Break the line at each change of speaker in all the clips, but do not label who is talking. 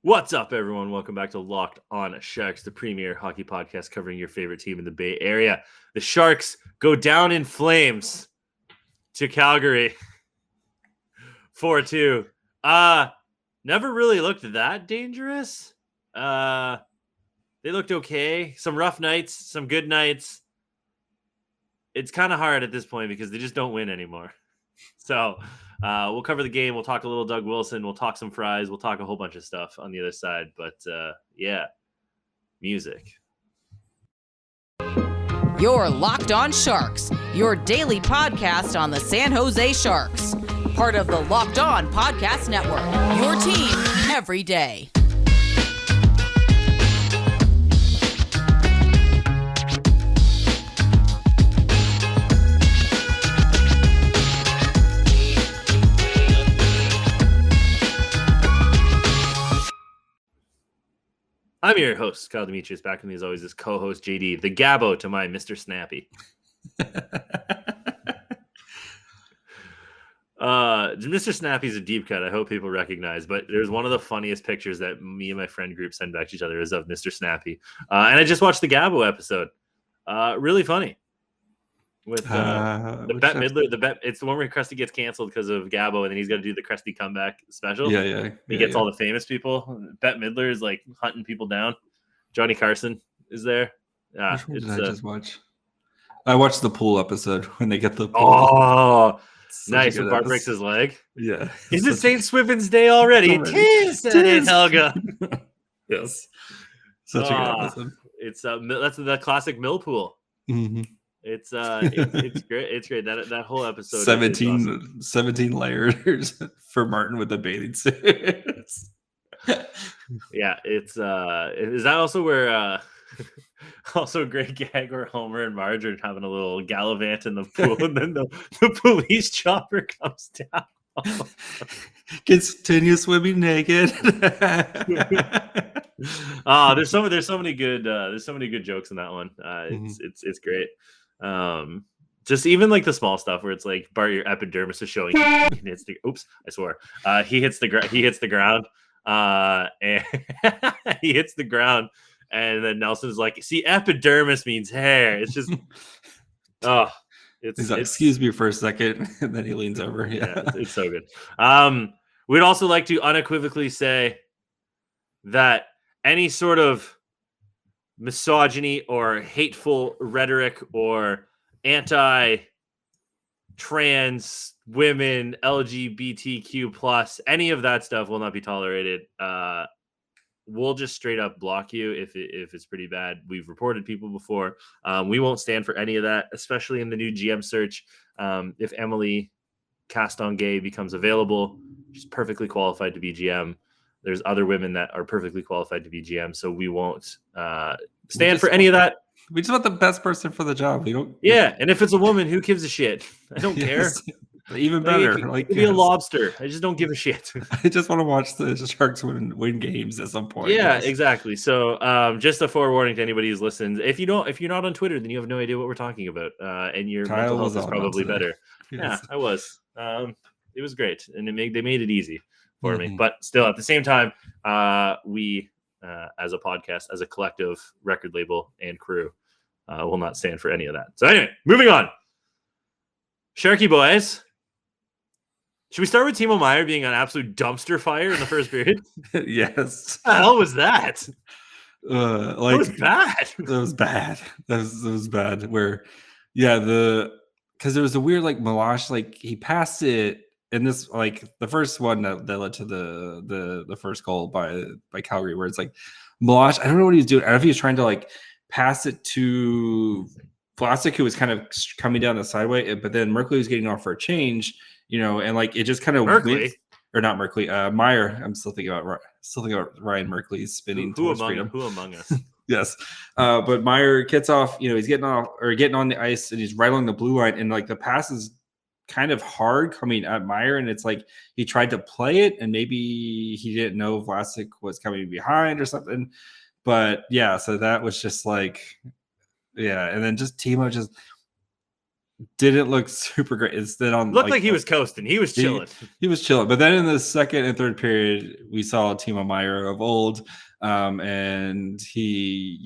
What's up, everyone? Welcome back to Locked On Sharks, the premier hockey podcast covering your favorite team in the Bay Area. The Sharks go down in flames to Calgary 4-2. Never really looked that dangerous. They looked okay. Some rough nights, some good nights. It's kind of hard at this point because they just don't win anymore. So we'll cover the game. We'll talk a little Doug Wilson. We'll talk some fries. We'll talk a whole bunch of stuff on the other side. But yeah, music.
You're Locked On Sharks, your daily podcast on the San Jose Sharks. Part of the Locked On Podcast Network, your team every day.
I'm your host, Kyle Demetrius, back with me as always, this co-host, JD, the Gabbo to my Mr. Snappy. Mr. Snappy's a deep cut, I hope people recognize, but there's one of the funniest pictures that me and my friend group send back to each other is of Mr. Snappy. And I just watched the Gabbo episode. Really funny. With the Bette Midler, it's the one where Krusty gets canceled because of Gabbo, and then he's got to do the Krusty comeback special. He gets all the famous people. Bette Midler is like hunting people down. Johnny Carson is there.
Which one did I just watch? I watched the pool episode when they get the pool.
Oh, nice! When Bart breaks his leg.
Yeah.
Is it St. Swithin's Day already? It is, Helga.
Yes. Such a good episode.
It's that's the classic mill pool.
Mm-hmm.
It's great. It's great. That whole episode.
17 layers for Martin with the bathing suits.
Yeah, it's is that also where also a great gag where Homer and Marge are having a little gallivant in the pool, and then the police chopper comes down.
Continue swimming naked.
There's so many good jokes in that one. It's great. Just even like the small stuff where it's like Bart, your epidermis is showing. He hits the ground. And he hits the ground, and then Nelson's like, "See, epidermis means hair." It's just,
He's like, excuse me for a second, and then he leans over. Yeah,
it's so good. We'd also like to unequivocally say that any sort of misogyny or hateful rhetoric or anti-trans women, LGBTQ plus, any of that stuff will not be tolerated. We'll just straight up block you if it's pretty bad. We've reported people before. We won't stand for any of that, especially in the new GM search. If Emily Castonguay becomes available, she's perfectly qualified to be GM. There's other women that are perfectly qualified to be GM, so we won't stand for any of that.
We just want the best person for the job. We don't.
Yeah, and if it's a woman, who gives a shit? I don't care.
Even better.
It could be a lobster. I just don't give a shit.
I just want to watch the Sharks win games at some point.
Yeah, exactly. So just a forewarning to anybody who's listened. If you're not on Twitter, then you have no idea what we're talking about. And your mental health is probably better. Yes. Yeah, I was. It was great. And they made it easy for me. But still, at the same time, we as a podcast, as a collective record label and crew, will not stand for any of that. So anyway, moving on. Sharky boys. Should we start with Timo Meier being an absolute dumpster fire in the first period?
Yes.
What the hell was that?
It
was bad.
It was bad. That was bad. Where, yeah, because there was a weird Milosh, he passed it. And this, the first one that led to the first goal by Calgary, where it's Milosh, I don't know what he was doing. I don't know if he was trying to pass it to Vlasic, who was kind of coming down the sideway, but then Merkley was getting off for a change, and it just kind of
Merkley,
or not Merkley, Meier. I'm still thinking about Ryan Merkley's spinning towards freedom.
Who among us?
Yes, but Meier gets off. He's getting on the ice, and he's right along the blue line, and the pass is kind of hard coming at Meier, and it's he tried to play it, and maybe he didn't know Vlasic was coming behind or something. But yeah, so that was just and then just Timo didn't look super great. Instead, on
looked like he was coasting. He was chilling.
He was chilling. But then in the second and third period, we saw Timo Meier of old, and he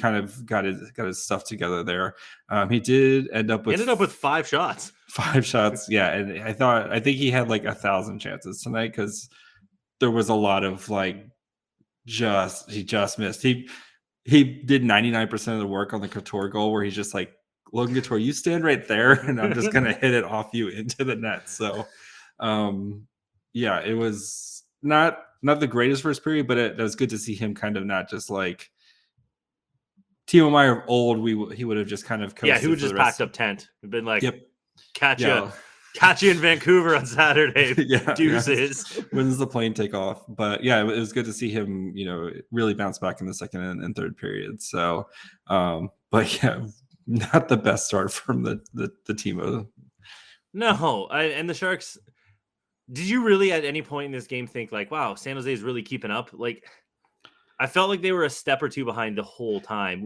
kind of got his stuff together there. He did ended up with 5 shots. 5 shots, yeah. And I think he had like 1,000 chances tonight because there was a lot of like he just missed. He did 99% of the work on the Couture goal where he's just like, Logan Couture, you stand right there and I'm just going to hit it off you into the net. So, it was not the greatest first period, but it was good to see him kind of not just like Timo Meier of old. He would have just kind of
he would just packed up tent and been like, catch you in Vancouver on Saturday. Deuces.
When does the plane take off? But it was good to see him, really bounce back in the second and third period. So, not the best start from the Timo.
No, and the Sharks. Did you really at any point in this game think like, wow, San Jose is really keeping up? Like, I felt like they were a step or two behind the whole time.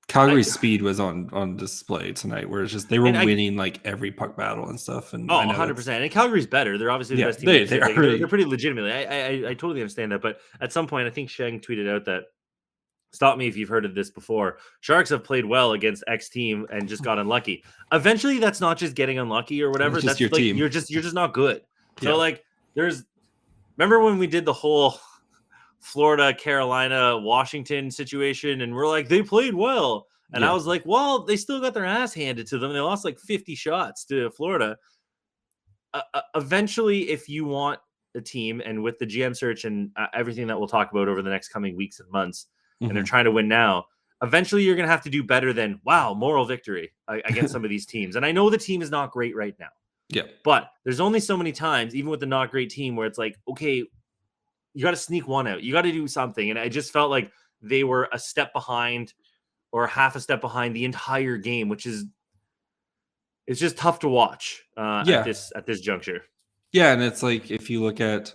Calgary's speed was on display totonight, where it's just they were winning like every puck battle and stuff. And
100%. And Calgary's better. They're obviously the best team. They're pretty legitimately. I totally understand that. But at some point, I think Sheng tweeted out that, stop me if you've heard of this before, Sharks have played well against X team and just got unlucky. Eventually, that's not just getting unlucky or whatever. That's your team. You're just not good. So like, remember when we did the whole Florida, Carolina, Washington situation, and we're like, they played well. And I was like, well, they still got their ass handed to them. They lost like 50 shots to Florida. Eventually, if you want a team, and with the GM search and everything that we'll talk about over the next coming weeks and months, and they're trying to win now, eventually you're going to have to do better than, wow, moral victory against some of these teams. And I know the team is not great right now.
Yeah.
But there's only so many times, even with the not great team, where it's like, okay, you got to sneak one out. You got to do something. And I just felt like they were a step behind or half a step behind the entire game, which is, it's just tough to watch at this juncture.
Yeah. And it's like, if you look at,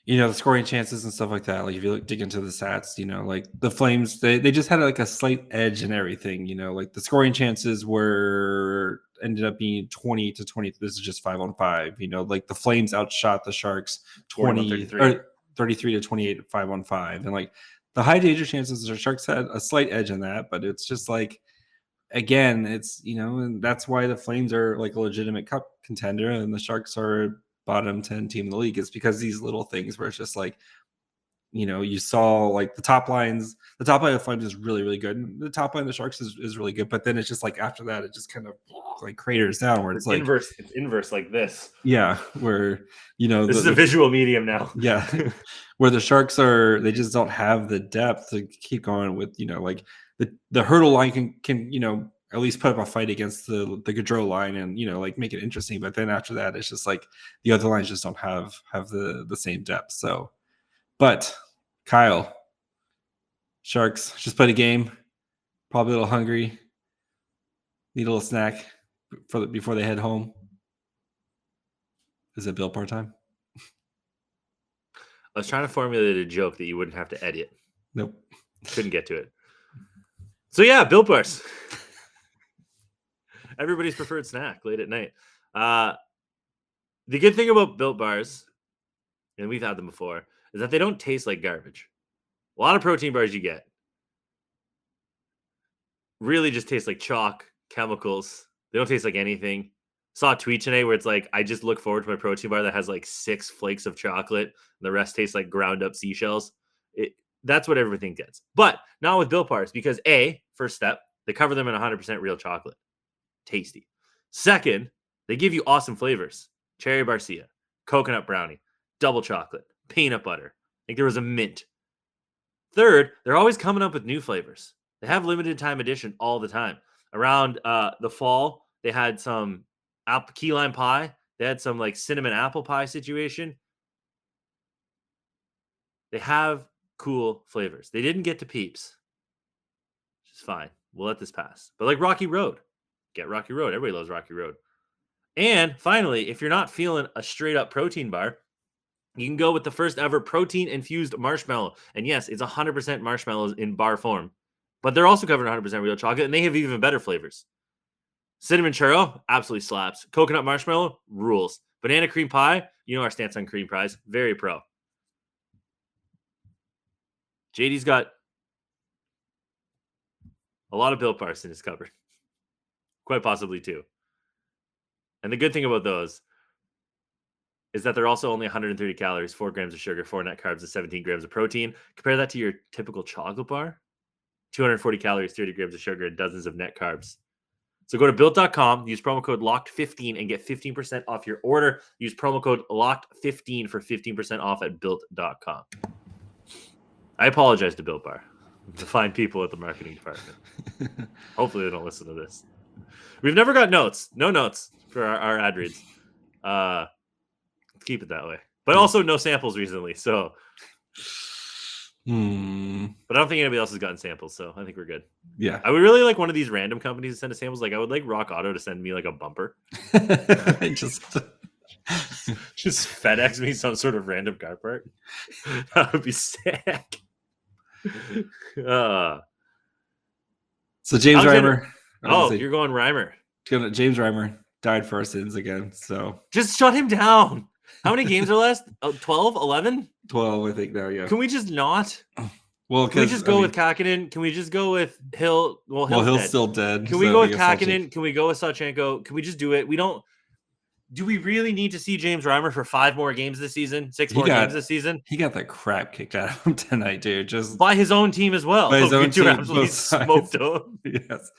the scoring chances and stuff like that, like if you dig into the stats, like the Flames, they just had like a slight edge and everything, like the scoring chances ended up being 20 to 20. This is just 5-on-5, like the Flames outshot the Sharks 33 to 28, 5-on-5. And like the high danger chances, the Sharks had a slight edge in that, but it's just like, again, it's, and that's why the Flames are like a legitimate cup contender and the Sharks are bottom 10 team in the league. Is because these little things where it's just like, you saw like the top line of the Flames is really, really good. And the top line of the Sharks is really good. But then it's just like after that, it just kind of like craters down where it's like
inverse like this.
Yeah. Where,
this is a visual medium now.
Yeah. Where the Sharks they just don't have the depth to keep going with, like the hurdle line can at least put up a fight against the Gaudreau line and, like make it interesting. But then after that, it's just like the other lines just don't have the same depth. So, but Kyle, Sharks just played a game, probably a little hungry, need a little snack before they head home. Is it Buildbar time?
I was trying to formulate a joke that you wouldn't have to edit.
Nope.
Couldn't get to it. So yeah, Built Bars. Everybody's preferred snack late at night. The good thing about Built Bars, and we've had them before, is that they don't taste like garbage. A lot of protein bars you get really just taste like chalk, chemicals. They don't taste like anything. Saw a tweet today where it's like, I just look forward to my protein bar that has like 6 flakes of chocolate and the rest tastes like ground up seashells. That's what everything gets. But not with Built Bars, because first step, they cover them in 100% real chocolate. Tasty. Second, they give you awesome flavors. Cherry barcia, coconut brownie, double chocolate, peanut butter. I think there was a mint. Third, they're always coming up with new flavors. They have limited time edition all the time. Around the fall, they had some key lime pie. They had some like cinnamon apple pie situation. They have cool flavors. They didn't get to Peeps, which is fine. We'll let this pass. But like Rocky Road, get Rocky Road. Everybody loves Rocky Road. And finally, if you're not feeling a straight up protein bar, you can go with the first ever protein infused marshmallow. And yes, it's 100% marshmallows in bar form. But they're also covered in 100% real chocolate, and they have even better flavors. Cinnamon churro, absolutely slaps. Coconut marshmallow, rules. Banana cream pie, you know our stance on cream pies, very pro. JD's got a lot of Built Bars in his cupboard. Quite possibly two. And the good thing about those is that they're also only 130 calories, 4 grams of sugar, 4 net carbs, and 17 grams of protein. Compare that to your typical chocolate bar. 240 calories, 30 grams of sugar, and dozens of net carbs. So go to Built.com, use promo code LOCKED15 and get 15% off your order. Use promo code LOCKED15 for 15% off at Built.com. I apologize to Built Bar, the fine people at the marketing department. Hopefully they don't listen to this. We've never got notes. No notes for our ad reads. Let's keep it that way. But also no samples recently, so... But I don't think anybody else has gotten samples, so I think we're good.
Yeah.
I would really like one of these random companies to send us samples. Like I would like Rock Auto to send me like a bumper.
just
FedEx me some sort of random car part. That would be sick.
So James Reimer.
You're going Reimer.
James Reimer died for our sins again. So
just shut him down. How many games are left? 12, 11?
12, I think now, yeah.
Can we just not?
Well,
can we just go with Kakinen? Can we just go with Hill? Well,
Hill's still dead.
Can we go with Kakinen? Can we go with Sawchenko? Can we just do it? Do we really need to see James Reimer for 5 more games this season? 6 more games this season?
He got the crap kicked out of him tonight, dude. Just
by his own team as well.
By his own team,
absolutely smoked him.
Yes.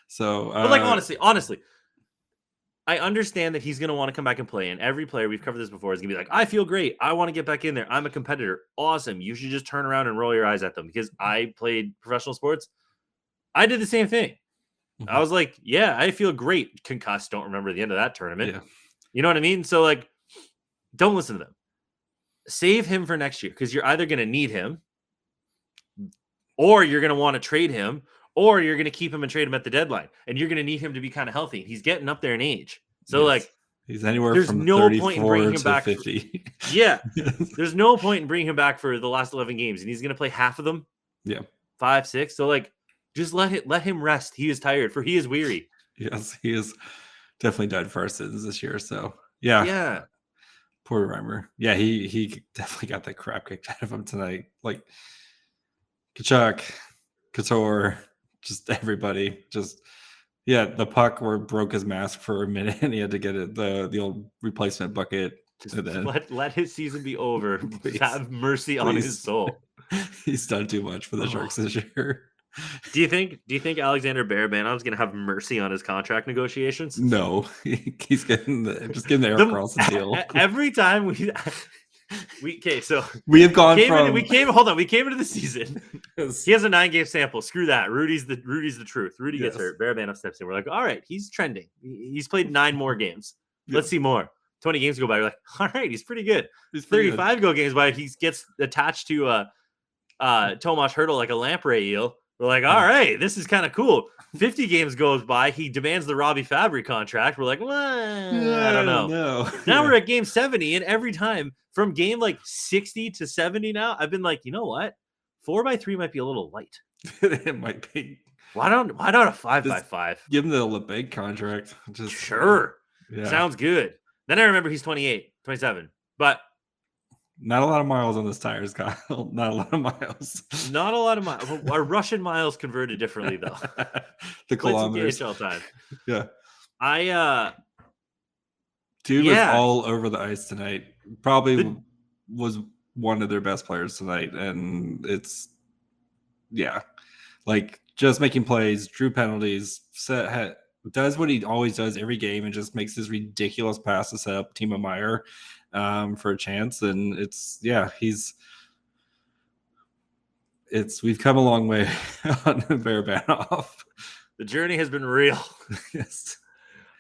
So,
but like honestly, I understand that he's going to want to come back and play. And every player, we've covered this before, is going to be like, I feel great. I want to get back in there. I'm a competitor. Awesome. You should just turn around and roll your eyes at them. Because I played professional sports. I did the same thing. Mm-hmm. I was like, yeah, I feel great. Concussed. Don't remember the end of that tournament. Yeah. You know what I mean? So, like, don't listen to them. Save him for next year. Because you're either going to need him, or you're going to want to trade him, or you're going to keep him and trade him at the deadline. And you're going to need him to be kind of healthy. He's getting up there in age. So, like,
he's anywhere
there's
from
no point in bringing him back
50.
Yeah. There's no point in bringing him back for the last 11 games. And he's going to play half of them.
Yeah.
5, 6. So, like, just let him rest. He is tired, for he is weary.
Yes, he is definitely died for our sins this year. So, yeah.
Yeah.
Poor Reimer. Yeah, he definitely got that crap kicked out of him tonight. Like, Kachuk, Couture, just everybody. Just, yeah, the puck broke his mask for a minute and he had to get it, the old replacement bucket.
Just let his season be over. Have mercy on his soul.
He's done too much for the Sharks this year.
Do you think Alexander Barabanov is going to have mercy on his contract negotiations?
No, he's getting the Eric Carlson deal.
Every time we
have gone from
we came into the season. He has a 9-game sample. Screw that. Rudy's the truth. Rudy gets hurt. Barabanov steps in. We're like, all right, he's trending. He's played 9 more games. Let's see more. 20 games go by. We're like, all right, he's pretty good. He's 35 games by. He gets attached to Tomas Hertl like a lamprey eel. We're like, all right, this is kind of cool. 50 games goes by. He demands the Robbie Fabry contract. We're like, well, I don't know. Now we're at game 70, and every time from game like 60 to 70 now, I've been like, you know what? 4x3 might be a little light.
It might be.
Why not a 5x5?
Give him the LeBeg contract. Just
sure. Yeah. Sounds good. Then I remember he's 28, 27. But
not a lot of miles on this tires, Kyle. Not a lot of miles.
Not a lot of miles. Our Russian miles converted differently, though.
The kilometers.
KHL time.
Yeah. Dude was all over the ice tonight. Probably was one of their best players tonight. And it's, like just making plays, drew penalties, does what he always does every game and just makes this ridiculous pass to set up Timo Meier for a chance. And we've come a long way on Barabanov.
The journey has been real.
Yes.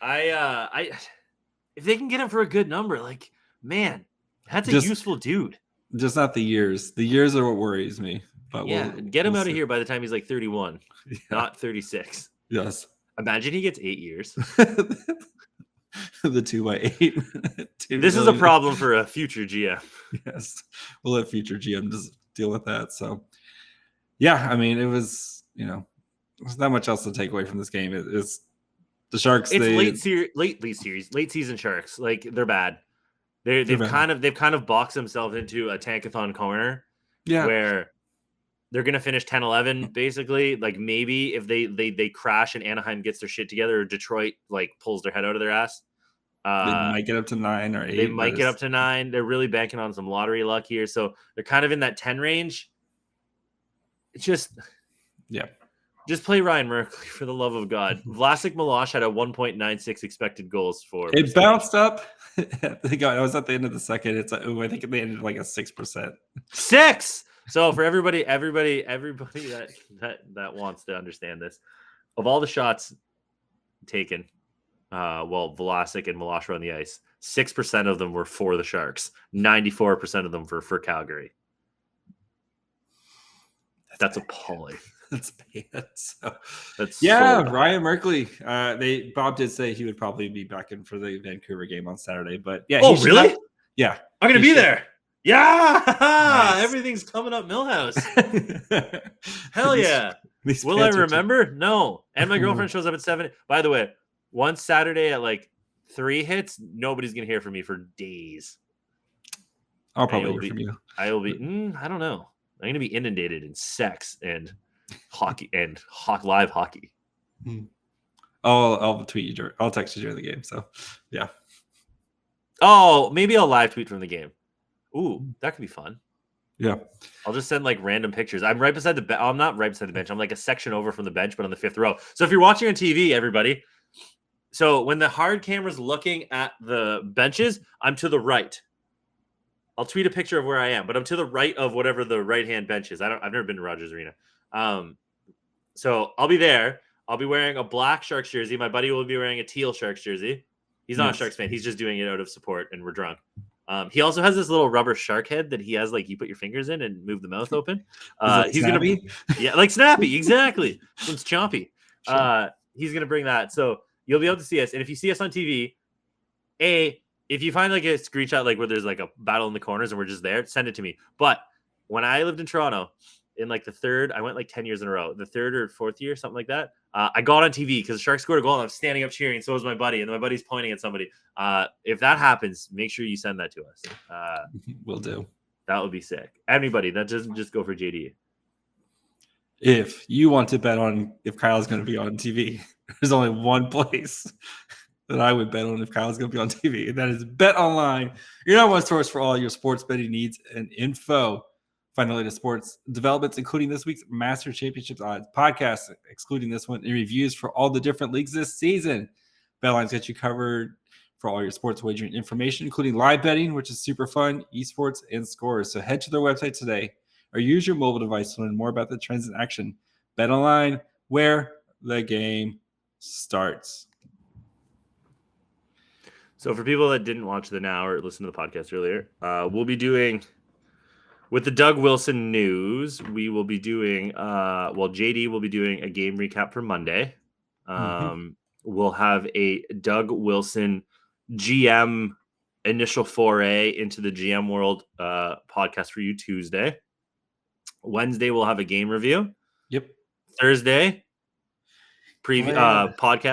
If they can get him for a good number, like, man, that's a useful dude.
Just not the years. The years are what worries me. But
get him out of here by the time he's like 31, not 36.
Yes.
Imagine he gets 8 years.
The 2x8.
This is a problem for a future GM.
Yes. We'll let future GM just deal with that. So, yeah, I mean, it was, there's not much else to take away from this game. It's the Sharks.
It's late season Sharks. Like they're bad. They've kind of boxed themselves into a tankathon corner.
Yeah,
where they're gonna finish 10-11 basically. Like maybe if they crash and Anaheim gets their shit together, or Detroit like pulls their head out of their ass.
They might get up to 9 or 8.
They might get up to 9. They're really banking on some lottery luck here, so they're kind of in that 10 range. It's just play Reimer for the love of God. Vlasic Milosh had a 1.96 expected goals for.
It bounced up. I was at the end of the second. It's I think they ended like a 6%.
6. So for everybody that wants to understand this, of all the shots taken, Vlasic and Milosh were on the ice, 6% of them were for the Sharks. 94% of them for Calgary. That's appalling.
That's bad.
That's
Ryan Merkley. Bob did say he would probably be back in for the Vancouver game on Saturday, but yeah.
Oh, really?
Yeah,
I'm gonna be there. Yeah, nice. Everything's coming up Millhouse. Hell yeah! Will I remember? No. And my girlfriend shows up at 7. By the way, once Saturday at like 3 hits, nobody's gonna hear from me for days.
I'll probably hear from you.
I will be. I don't know. I'm gonna be inundated in sex and hockey and live hockey.
I'll tweet you. I'll text you during the game. So yeah.
Oh, maybe I'll live tweet from the game. Ooh, that could be fun.
Yeah.
I'll just send like random pictures. I'm right beside the bench. I'm not right beside the bench. I'm like a section over from the bench, but on the 5th row. So if you're watching on TV, everybody. So when the hard camera's looking at the benches, I'm to the right. I'll tweet a picture of where I am, but I'm to the right of whatever the right-hand bench is. I've never been to Rogers Arena. So I'll be there. I'll be wearing a black Sharks jersey. My buddy will be wearing a teal Sharks jersey. He's not a Sharks fan. He's just doing it out of support, and we're drunk. He also has this little rubber shark head that he has, like, you put your fingers in and move the mouth open. He's going to be, like Snappy. Exactly. It's chompy. Sure. He's going to bring that. So you'll be able to see us. And if you see us on TV, if you find like a screenshot, like where there's like a battle in the corners and we're just there, send it to me. But when I lived in Toronto in like the 3rd, I went like 10 years in a row, the 3rd or 4th year, something like that. I got on TV because the Sharks scored a goal and I'm standing up cheering. So was my buddy, and my buddy's pointing at somebody. If that happens, make sure you send that to us.
Will do.
That would be sick. Anybody, that doesn't just go for JD.
If you want to bet on if Kyle's going to be on TV, there's only one place that I would bet on if Kyle's going to be on TV, and that is BetOnline. Your number one source for all your sports betting needs and info. Find the latest sports developments, including this week's Master Championships odds, podcasts, excluding this one, and reviews for all the different leagues this season. BetOnline's got you covered for all your sports wagering information, including live betting, which is super fun, esports, and scores. So head to their website today or use your mobile device to learn more about the trends in action. BetOnline, where the game starts.
So for people that didn't watch the Now or listen to the podcast earlier, we'll be doing, with the Doug Wilson news, we will be doing, JD will be doing a game recap for Monday. We'll have a Doug Wilson GM initial foray into the GM world podcast for you Tuesday. Wednesday, we'll have a game review.
Yep.
Thursday, prospect.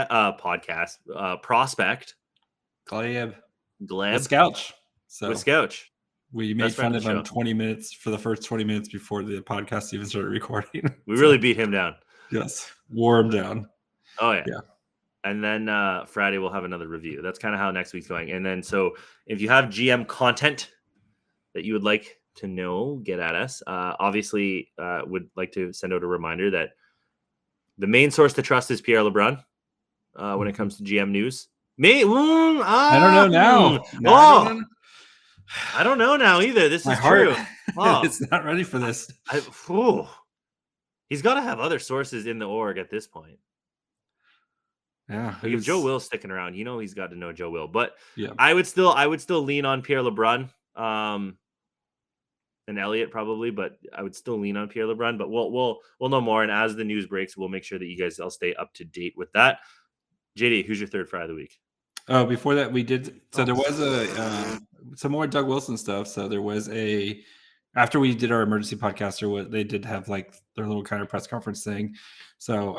Gleb.
With
Scouch.
With Scouch.
We made fun of him 20 minutes for the first 20 minutes before the podcast even started recording.
We really beat him down.
Yes. Wore him down.
Oh, yeah. And then Friday, we'll have another review. That's kind of how next week's going. And then, so if you have GM content that you would like to know, get at us. Obviously, would like to send out a reminder that the main source to trust is Pierre LeBrun when it comes to GM news. I
don't know now.
I don't know now either. This is true.
It's not ready for this.
He's got to have other sources in the org at this point.
Yeah.
Like if Joe Will's sticking around, he's got to know Joe Will. But
yeah,
I would still lean on Pierre LeBrun and Elliott probably, but I would still lean on Pierre LeBrun. But we'll know more, and as the news breaks, we'll make sure that you guys all stay up to date with that. JD, who's your third fry of the week?
Oh, before that, we did. So there was some more Doug Wilson stuff. So there was a after we did our emergency podcast, or what they did have like their little kind of press conference thing. So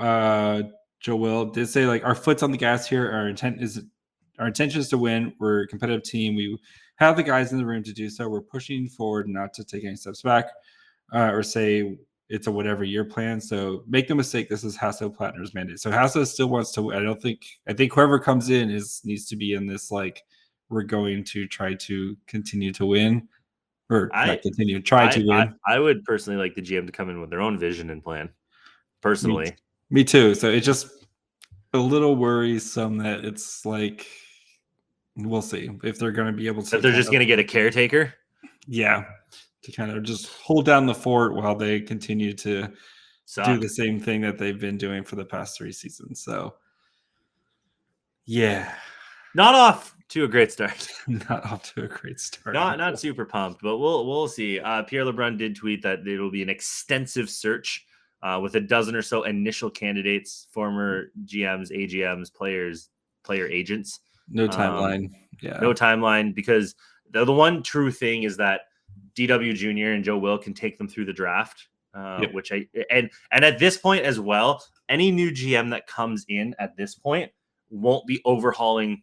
Joe Will did say like our foot's on the gas here. Our intention is to win. We're a competitive team. We have the guys in the room to do so. We're pushing forward, not to take any steps back or say it's a whatever year plan. So make no mistake, this is Hasso Plattner's mandate. So Hasso still wants to win. I think whoever comes in needs to be in this like we're going to try to continue to win. Or try to win.
I would personally like the GM to come in with their own vision and plan. Personally,
me too. So it's just a little worrisome that it's like we'll see if they're going to be able to.
That they're just going to get a caretaker.
Yeah, to kind of just hold down the fort while they continue to do the same thing that they've been doing for the past 3 seasons. So, yeah,
not off to a great start.
Not off to a great start.
Not super pumped, but we'll see. Pierre LeBrun did tweet that it'll be an extensive search with a dozen or so initial candidates, former GMs, AGMs, players, player agents.
No timeline.
No timeline, because the one true thing is that DW Jr. and Joe Will can take them through the draft, which and at this point as well, any new GM that comes in at this point won't be overhauling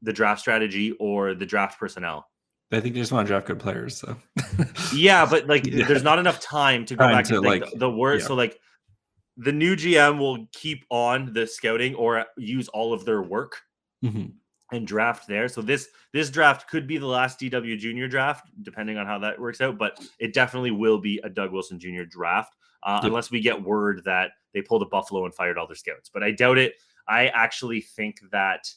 the draft strategy or the draft personnel.
I think they just want to draft good players. So
yeah, but like there's not enough time to go back and think the word. Yeah. So like the new GM will keep on the scouting or use all of their work and draft there. So this draft could be the last DW Jr. draft, depending on how that works out. But it definitely will be a Doug Wilson Jr. draft, unless we get word that they pulled a Buffalo and fired all their scouts. But I doubt it. I actually think that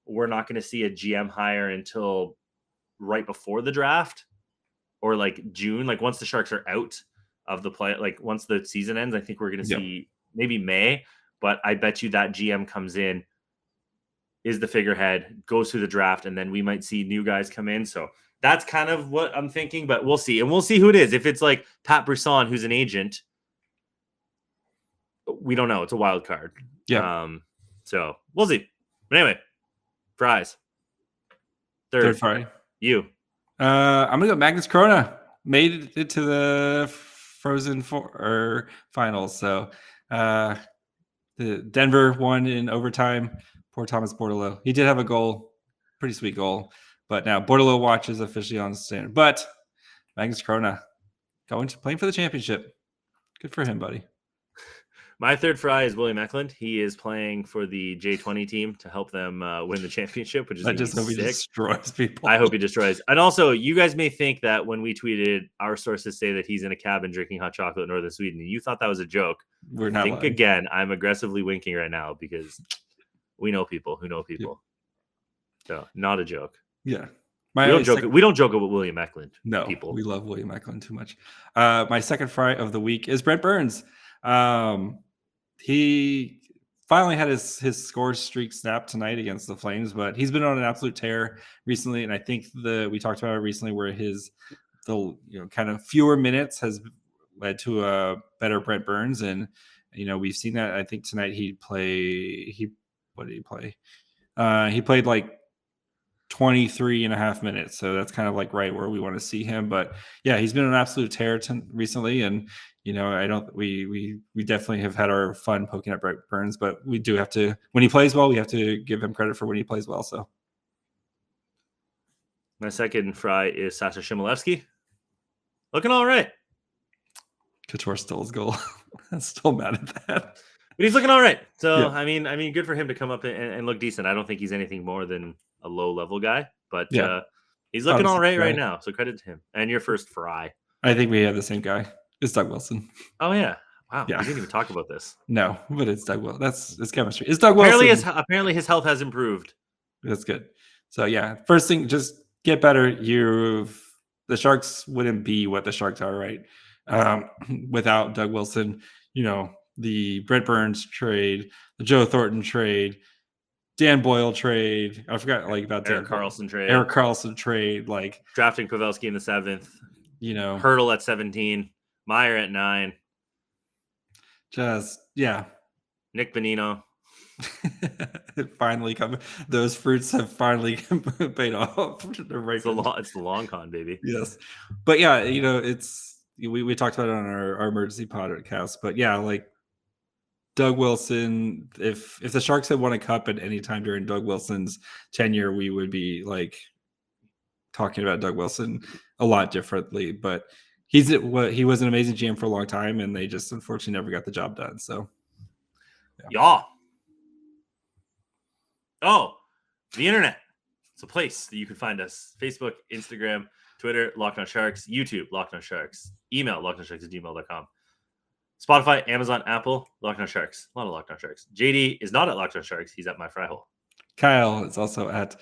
we're not going to see a GM hire until right before the draft or like June, like once the Sharks are out of the play, like once the season ends. I think we're going to see maybe May, but I bet you that GM comes in, is the figurehead, goes through the draft, and then we might see new guys come in. So that's kind of what I'm thinking, but we'll see. And we'll see who it is. If it's like Pat Brisson, who's an agent, we don't know. It's a wild card.
Yeah.
So we'll see. But anyway, Fries.
Third fry.
You.
I'm gonna go Magnus Corona. Made it to the Frozen Four finals. So the Denver won in overtime. Poor Thomas Bordeleau. He did have a goal, pretty sweet goal. But now Bordeleau watch is officially on stand. But Magnus Corona playing for the championship. Good for him, buddy.
My third fry is William Eklund. He is playing for the J20 team to help them win the championship, which is
I just hope he destroys people.
I hope he destroys. And also, you guys may think that when we tweeted, our sources say that he's in a cabin drinking hot chocolate in northern Sweden, and you thought that was a joke.
We're not
lying. Again. I'm aggressively winking right now because we know people who know people. So, not a joke.
Yeah.
We don't joke about William Eklund.
No,
people.
We love William Eklund too much. My second fry of the week is Brent Burns. He finally had his score streak snapped tonight against the Flames, but he's been on an absolute tear recently. And I think we talked about it recently where the kind of fewer minutes has led to a better Brent Burns. And, we've seen that. I think tonight what did he play? He played like 23 and a half minutes. So that's kind of like right where we want to see him. But yeah, he's been an absolute tear recently. And, we definitely have had our fun poking at Brent Burns, but we do have to, when he plays well, we have to give him credit for when he plays well. So
my second fry is Sasha Shimilevsky. Looking all right.
Couture stole his goal. I'm still mad at that.
But he's looking all right. So, yeah. I mean, good for him to come up and look decent. I don't think he's anything more than a low-level guy, but he's looking all right now. So credit to him. And your first fry.
I think we have the same guy. It's Doug Wilson.
Oh, yeah. Wow. Yeah. We didn't even talk about this.
No, but it's Doug Wilson. It's chemistry. It's Doug Wilson.
Apparently his health has improved.
That's good. So, yeah, first thing, just get better. The Sharks wouldn't be what the Sharks are, right? Without Doug Wilson, the Brent Burns trade, the Joe Thornton trade, Dan Boyle trade. I forgot about
Erik Karlsson trade.
Like
drafting Pavelski in the 7th. Hurdle at 17, Meier at 9.
Just
Nick Bonino.
Finally come. Those fruits have finally paid off.
It's the long con, baby.
Yes, but yeah, it's we talked about it on our emergency podcast. But yeah, like Doug Wilson. If the Sharks had won a cup at any time during Doug Wilson's tenure, we would be like talking about Doug Wilson a lot differently. But he was an amazing GM for a long time, and they just unfortunately never got the job done. So
yeah. Oh, the internet. It's a place that you can find us. Facebook, Instagram, Twitter, Locked On Sharks, YouTube, Locked On Sharks, email, lockedonsharks@gmail.com. Spotify, Amazon, Apple, Locked On Sharks. A lot of Locked On Sharks. JD is not at Locked On Sharks. He's at My Fry Hole.
Kyle is also at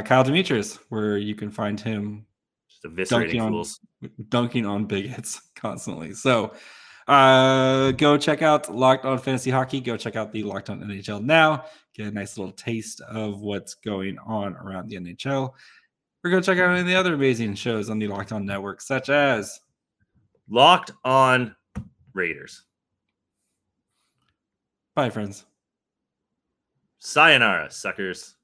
Kyle Demetrius, where you can find him
just eviscerating fools.
Dunking on bigots constantly. So go check out Locked On Fantasy Hockey. Go check out the Locked On NHL now. Get a nice little taste of what's going on around the NHL. Or go check out any of the other amazing shows on the Locked On Network, such as
Locked On Raiders.
Bye, friends.
Sayonara, suckers.